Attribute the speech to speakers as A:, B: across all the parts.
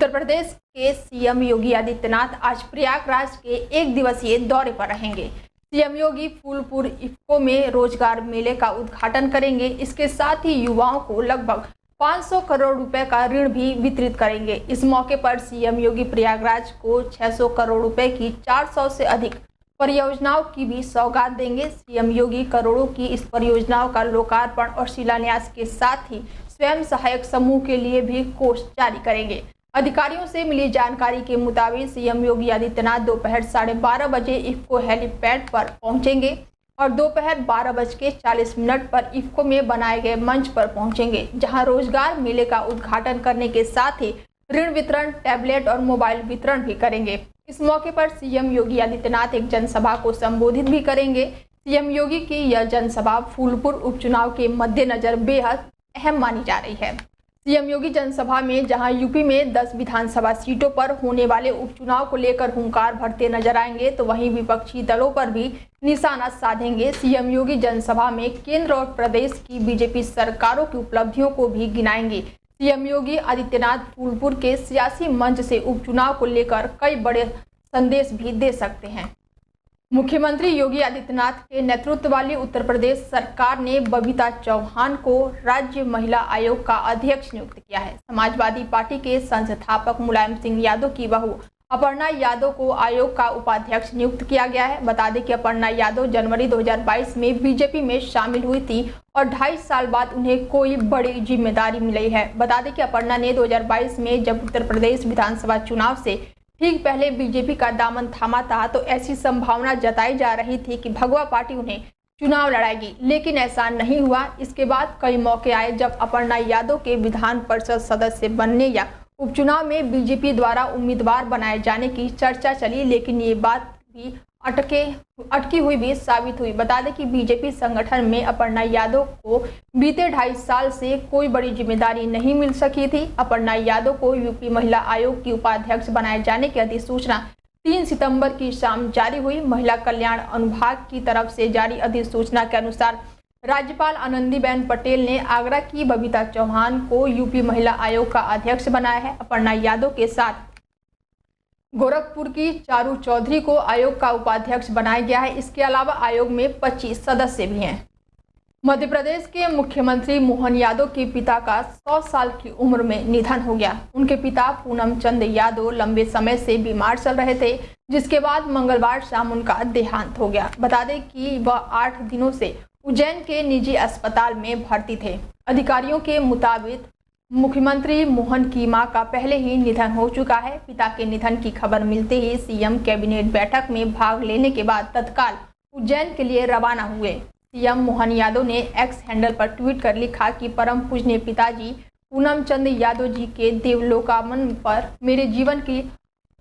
A: उत्तर प्रदेश के सीएम योगी आदित्यनाथ आज प्रयागराज के एक दिवसीय दौरे पर रहेंगे। सीएम योगी फूलपुर इफ्को में रोजगार मेले का उद्घाटन करेंगे। इसके साथ ही युवाओं को लगभग 500 करोड़ रुपए का ऋण भी वितरित करेंगे। इस मौके पर सीएम योगी प्रयागराज को 600 करोड़ रुपए की 400 से अधिक परियोजनाओं की भी सौगात देंगे। सीएम योगी करोड़ों की इस परियोजनाओं का लोकार्पण और शिलान्यास के साथ ही स्वयं सहायक समूह के लिए भी कोष जारी करेंगे। अधिकारियों से मिली जानकारी के मुताबिक सीएम योगी आदित्यनाथ दोपहर 12:30 बजे इफ्को हेलीपैड पर पहुंचेंगे और दोपहर 12:40 पर इफ्को में बनाए गए मंच पर पहुंचेंगे, जहां रोजगार मेले का उद्घाटन करने के साथ ही ऋण वितरण, टैबलेट और मोबाइल वितरण भी करेंगे। इस मौके पर सीएम योगी आदित्यनाथ एक जनसभा को संबोधित भी करेंगे। सीएम योगी की यह जनसभा फूलपुर उपचुनाव के मद्देनजर बेहद अहम मानी जा रही है। सीएम योगी जनसभा में जहां यूपी में 10 विधानसभा सीटों पर होने वाले उपचुनाव को लेकर हुंकार भरते नजर आएंगे, तो वहीं विपक्षी दलों पर भी निशाना साधेंगे। सीएम योगी जनसभा में केंद्र और प्रदेश की बीजेपी सरकारों की उपलब्धियों को भी गिनाएंगे। सीएम योगी आदित्यनाथ फूलपुर के सियासी मंच से उपचुनाव को लेकर कई बड़े संदेश भी दे सकते हैं। मुख्यमंत्री योगी आदित्यनाथ के नेतृत्व वाली उत्तर प्रदेश सरकार ने बबीता चौहान को राज्य महिला आयोग का अध्यक्ष नियुक्त किया है। समाजवादी पार्टी के संस्थापक मुलायम सिंह यादव की बहू अपर्णा यादव को आयोग का उपाध्यक्ष नियुक्त किया गया है। बता दें कि अपर्णा यादव जनवरी 2022 में बीजेपी में शामिल हुई थी और 2.5 साल बाद उन्हें कोई बड़ी जिम्मेदारी मिली है। बता दें कि अपर्णा ने 2022 में जब उत्तर प्रदेश विधानसभा चुनाव से ठीक पहले बीजेपी का दामन थामा था, तो ऐसी संभावना जताई जा रही थी कि भगवा पार्टी उन्हें चुनाव लड़ाएगी, लेकिन ऐसा नहीं हुआ। इसके बाद कई मौके आए जब अपर्णा यादव के विधान परिषद सदस्य बनने या उपचुनाव में बीजेपी द्वारा उम्मीदवार बनाए जाने की चर्चा चली, लेकिन ये बात भी अटकी हुई भी साबित हुई। बता दें कि बीजेपी संगठन में अपर्णा यादव को बीते 2.5 साल से कोई बड़ी जिम्मेदारी नहीं मिल सकी थी। अपर्णा यादव को यूपी महिला आयोग की उपाध्यक्ष बनाए जाने की अधिसूचना 3 सितंबर की शाम जारी हुई। महिला कल्याण अनुभाग की तरफ से जारी अधिसूचना के अनुसार राज्यपाल आनंदीबेन पटेल ने आगरा की बबीता चौहान को यूपी महिला आयोग का अध्यक्ष बनाया है। अपर्णा यादव के साथ गोरखपुर की चारू चौधरी को आयोग का उपाध्यक्ष बनाया गया है। इसके अलावा आयोग में 25 सदस्य भी हैं। मध्य प्रदेश के मुख्यमंत्री मोहन यादव के पिता का 100 साल की उम्र में निधन हो गया। उनके पिता पूनम चंद यादव लंबे समय से बीमार चल रहे थे, जिसके बाद मंगलवार शाम उनका देहांत हो गया। बता दें कि वह 8 दिनों से उज्जैन के निजी अस्पताल में भर्ती थे। अधिकारियों के मुताबिक मुख्यमंत्री मोहन की मां का पहले ही निधन हो चुका है। पिता के निधन की खबर मिलते ही सीएम कैबिनेट बैठक में भाग लेने के बाद तत्काल उज्जैन के लिए रवाना हुए। सीएम मोहन यादव ने एक्स हैंडल पर ट्वीट कर लिखा कि परम पूजनीय पिताजी पूनम चंद यादव जी के देवलोकागमन पर मेरे जीवन की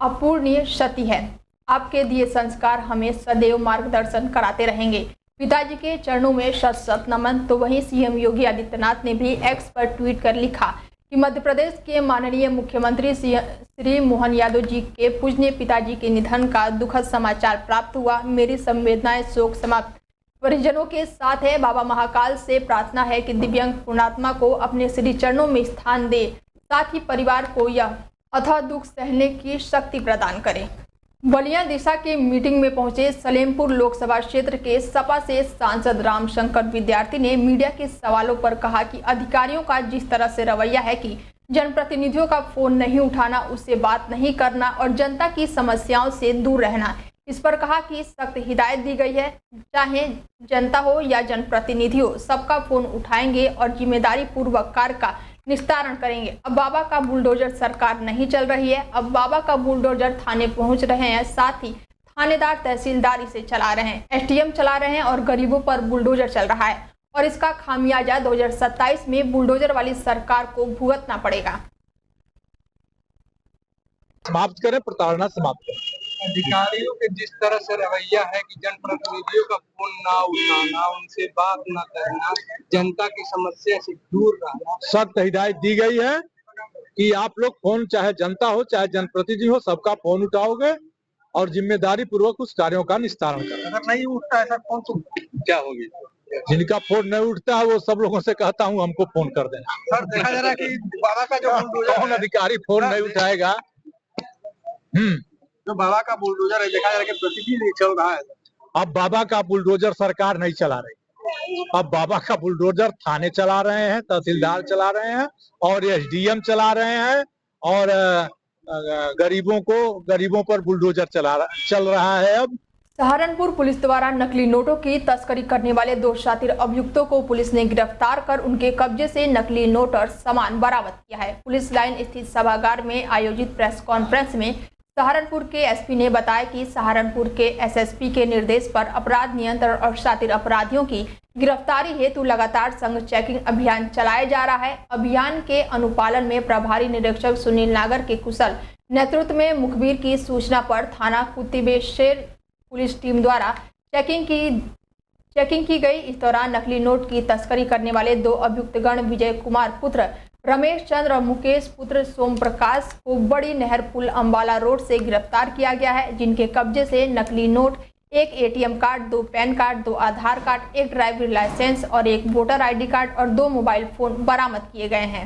A: अपूर्णीय क्षति है। आपके दिए संस्कार हमें सदैव मार्गदर्शन कराते रहेंगे। पिताजी के चरणों में शत शत नमन। तो वहीं सीएम योगी आदित्यनाथ ने भी एक्स पर ट्वीट कर लिखा कि मध्य प्रदेश के माननीय मुख्यमंत्री श्री मोहन यादव जी के पूजनीय पिताजी के निधन का दुखद समाचार प्राप्त हुआ। मेरी संवेदनाएं शोक समाप्त परिजनों के साथ है। बाबा महाकाल से प्रार्थना है कि दिव्यांग पुण्यात्मा को अपने श्री चरणों में स्थान दे, साथ ही परिवार को यह अथाह दुख सहने की शक्ति प्रदान करे। बलिया दिशा के मीटिंग में पहुंचे सलेमपुर लोकसभा क्षेत्र के सपा से सांसद रामशंकर विद्यार्थी ने मीडिया के सवालों पर कहा कि अधिकारियों का जिस तरह से रवैया है कि जनप्रतिनिधियों का फोन नहीं उठाना, उससे बात नहीं करना और जनता की समस्याओं से दूर रहना, इस पर कहा कि सख्त हिदायत दी गई है। चाहे जनता हो या जनप्रतिनिधि हो, सबका फोन उठाएंगे और जिम्मेदारी पूर्वक कार्य का निस्तारण करेंगे। अब बाबा का बुलडोजर सरकार नहीं चल रही है, अब बाबा का बुलडोजर थाने पहुंच रहे हैं, साथ ही थानेदार तहसीलदार इसे चला रहे हैं, एसडीएम चला रहे हैं और गरीबों पर बुलडोजर चल रहा है और इसका खामियाजा 2027 में बुलडोजर वाली सरकार को भुगतना पड़ेगा।
B: समाप्त करें, प्रताड़ना समाप्त करें।
C: अधिकारियों के जिस तरह से रवैया है कि जनप्रतिनिधियों का फोन ना उठाना, उनसे बात ना करना, जनता की समस्या से दूर रहना,
B: सख्त हिदायत दी गई है कि आप लोग फोन, चाहे जनता हो चाहे जनप्रतिनिधि हो, सबका फोन उठाओगे और जिम्मेदारी पूर्वक उस कार्यों का निस्तारण करें।
C: अगर नहीं उठता है सर फोन तो क्या होगी?
B: जिनका फोन नहीं उठता है वो सब लोगों से कहता हूँ हमको फोन कर देना।
C: सर देखा जा रहा है कि बाबा का जो बुलडोजर
B: कौन
C: है,
B: अधिकारी फोन नहीं उठाएगा?
C: जो बाबा का बुलडोजर है, देखा जा रहा है कि प्रतिदिन ये चल रहा है।
B: अब बाबा का बुलडोजर सरकार नहीं चला रही, अब बाबा का बुलडोजर थाने चला रहे हैं, तहसीलदार चला रहे हैं और एसडीएम चला रहे हैं और गरीबों पर बुलडोजर चल रहा है। अब
A: सहारनपुर पुलिस द्वारा नकली नोटों की तस्करी करने वाले 2 शातिर अभियुक्तों को पुलिस ने गिरफ्तार कर उनके कब्जे से नकली नोट और सामान बरामद किया है। पुलिस लाइन स्थित सभागार में आयोजित प्रेस कॉन्फ्रेंस में सहारनपुर के एसपी ने बताया कि सहारनपुर के एसएसपी के निर्देश पर अपराध नियंत्रण और शातिर अपराधियों की गिरफ्तारी हेतु लगातार संघ चेकिंग अभियान चलाया जा रहा है। अभियान के अनुपालन में प्रभारी निरीक्षक सुनील नागर के कुशल नेतृत्व में मुखबिर की सूचना पर थाना कुतिबेशर पुलिस टीम द्वारा चेकिंग की गई। इस दौरान नकली नोट की तस्करी करने वाले 2 अभियुक्तगण विजय कुमार पुत्र रमेश चंद्र और मुकेश पुत्र सोम प्रकाश को बड़ी नहर पुल अंबाला रोड से गिरफ्तार किया गया है, जिनके कब्जे से नकली note, 1 ATM card, 2 pan card, 2 आधार कार्ड, 1 ड्राइविंग लाइसेंस और 1 वोटर आईडी कार्ड और 2 मोबाइल फोन बरामद किए गए हैं।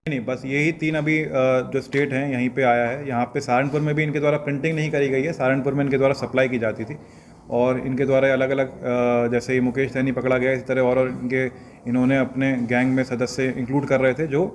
D: नहीं, बस यही 3 अभी जो स्टेट हैं यहीं पे आया है। यहाँ पे सहारनपुर में भी इनके द्वारा प्रिंटिंग नहीं करी गई है, सहारनपुर में इनके द्वारा सप्लाई की जाती थी और इनके द्वारा अलग अलग जैसे ये मुकेश सैनी पकड़ा गया, इसी तरह और इन्होंने अपने गैंग में सदस्य इंक्लूड कर रहे थे जो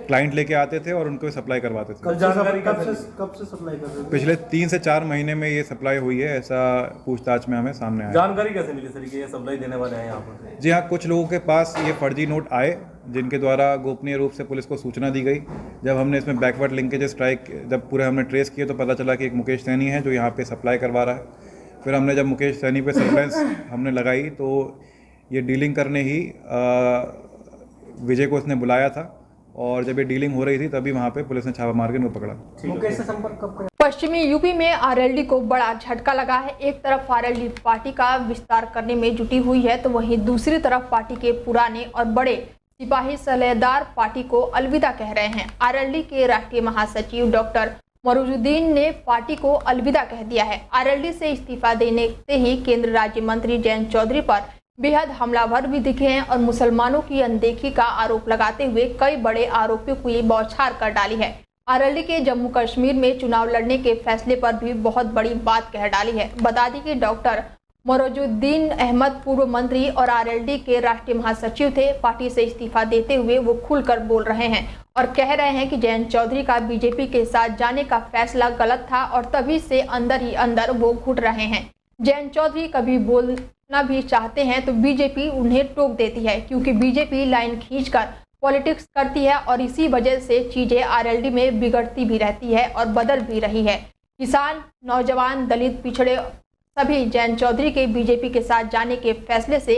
D: क्लाइंट लेके आते थे और उनको सप्लाई करवाते थे।
E: कब से सप्लाई कर रहे थे?
D: पिछले 3 से 4 महीने में ये सप्लाई हुई है, ऐसा पूछताछ में हमें सामने आया।
E: जानकारी कैसे मिली सर कि ये सप्लाई देने वाले हैं यहाँ पर?
D: जी हाँ, कुछ लोगों के पास ये फर्जी नोट आए जिनके द्वारा गोपनीय रूप से पुलिस को सूचना दी गई। जब हमने इसमें बैकवर्ड लिंकेजेस जब पूरे हमने ट्रेस किए तो पता चला कि एक मुकेश सैनी है जो यहाँ पे सप्लाई करवा रहा है। फिर हमने जब मुकेश सैनी पे सर्वेलेंस हमने लगाई तो ये डीलिंग करने ही विजय को उसने बुलाया था और जब ये डीलिंग हो रही थी तभी वहाँ पे पुलिस ने छापा मार के उनको पकड़ा।
E: मुकेश से संपर्क कब करें?
A: पश्चिमी यूपी में आरएलडी को बड़ा झटका लगा है। एक तरफ आरएलडी पार्टी का विस्तार करने में जुटी हुई है तो वहीं दूसरी तरफ पार्टी के पुराने और बड़े सिपाही सलाहदार पार्टी को अलविदा कह रहे हैं। आरएलडी के राष्ट्रीय महासचिव डॉक्टर मरूजुद्दीन ने पार्टी को अलविदा कह दिया है। आरएलडी से इस्तीफा देने ही केंद्र राज्य मंत्री जयंत चौधरी पर बेहद हमलावर भी दिखे हैं और मुसलमानों की अनदेखी का आरोप लगाते हुए कई बड़े आरोपियों को ये बौछार कर डाली है। आरएलडी के जम्मू कश्मीर में चुनाव लड़ने के फैसले पर भी बहुत बड़ी बात कह डाली है। बता दी कि डॉक्टर मरूजुद्दीन अहमद पूर्व मंत्री और आरएलडी के राष्ट्रीय महासचिव थे। पार्टी से इस्तीफा देते हुए वो खुलकर बोल रहे हैं और कह रहे हैं कि जयंत चौधरी का बीजेपी के साथ जाने का फैसला गलत था और तभी से अंदर ही अंदर वो घुट रहे हैं। जयंत चौधरी कभी बोलना भी चाहते हैं तो बीजेपी उन्हें टोक देती है, क्योंकि बीजेपी लाइन खींचकर पॉलिटिक्स करती है और इसी वजह से चीजें आरएलडी में बिगड़ती भी रहती है और बदल भी रही है। किसान, नौजवान, दलित, पिछड़े सभी जयंत चौधरी के बीजेपी के साथ जाने के फैसले से